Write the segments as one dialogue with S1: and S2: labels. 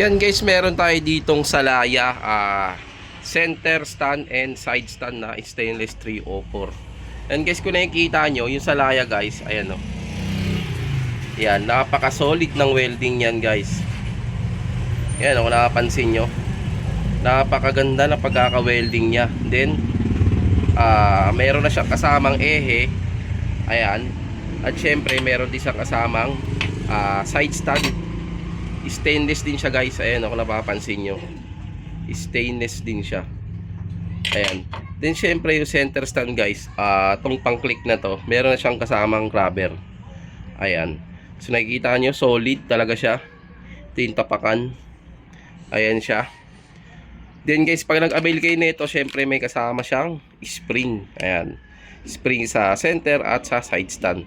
S1: Yan guys, meron tayo ditong Salaya center stand and side stand na stainless 304. Yan guys, kung nakikita nyo yung Salaya guys, ayan o. Yan, napaka solid ng welding yan guys. Yan o, kung nakapansin nyo, napakaganda na pagkaka-welding nya. Then meron na siyang kasamang ehe. Ayan. At syempre meron din siyang kasamang side stand. Stainless din siya guys. Ayan, kung napapansin nyo, stainless din siya. Ayan. Then syempre yung center stand guys, tong pang click na to, meron na siyang kasamang rubber. Ayan. So nakikita nyo, solid talaga siya. Ito yung tapakan. Ayan siya. Then guys, pag nag-avail kayo nito, syempre may kasama siyang spring. Ayan. Spring sa center at sa side stand.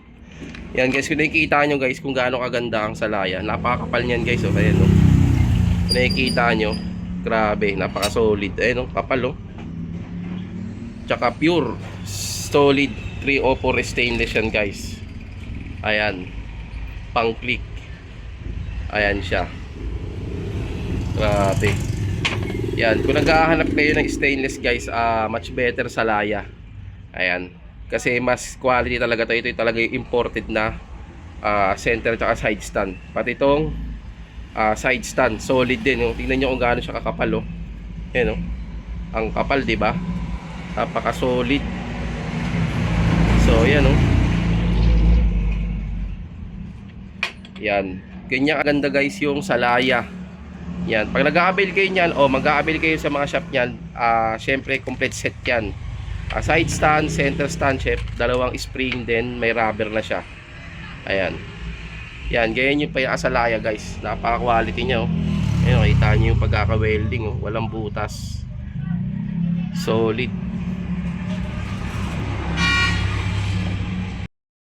S1: Yan guys, kung nakikita nyo guys kung gaano kaganda ang Salaya. Napakakapal niyan guys. Oh. Ayan, oh. Kung nakikita nyo, grabe, napaka-solid. Ayan, oh, kapal oh. Tsaka pure, solid 304 stainless yan guys. Ayan. Pang click. Ayan siya. Grabe. Yan, kung naghahanap kayo ng stainless guys, much better Salaya. Ayan. Kasi mas quality talaga to. Ito talaga yung imported na center at side stand. Pati itong side stand, solid din. Oh. Tingnan nyo kung gaano siya kakapal. Oh. Ayan, oh. Ang kapal, diba? Napaka solid. So, ayan oh. Yan. Ganyan kaganda guys yung Salaya. Yan. Pag nag-a-avail kayo nyan, o mag-a-avail kayo sa mga shop nyan, syempre complete set yan. Side stand, center stand, chef, dalawang spring, then may rubber na siya. Ayan. Yan, ganyan yung Salaya guys. Napaka-quality niya oh. Ayan, kita nyo yung pagkaka-welding oh. Walang butas. Solid.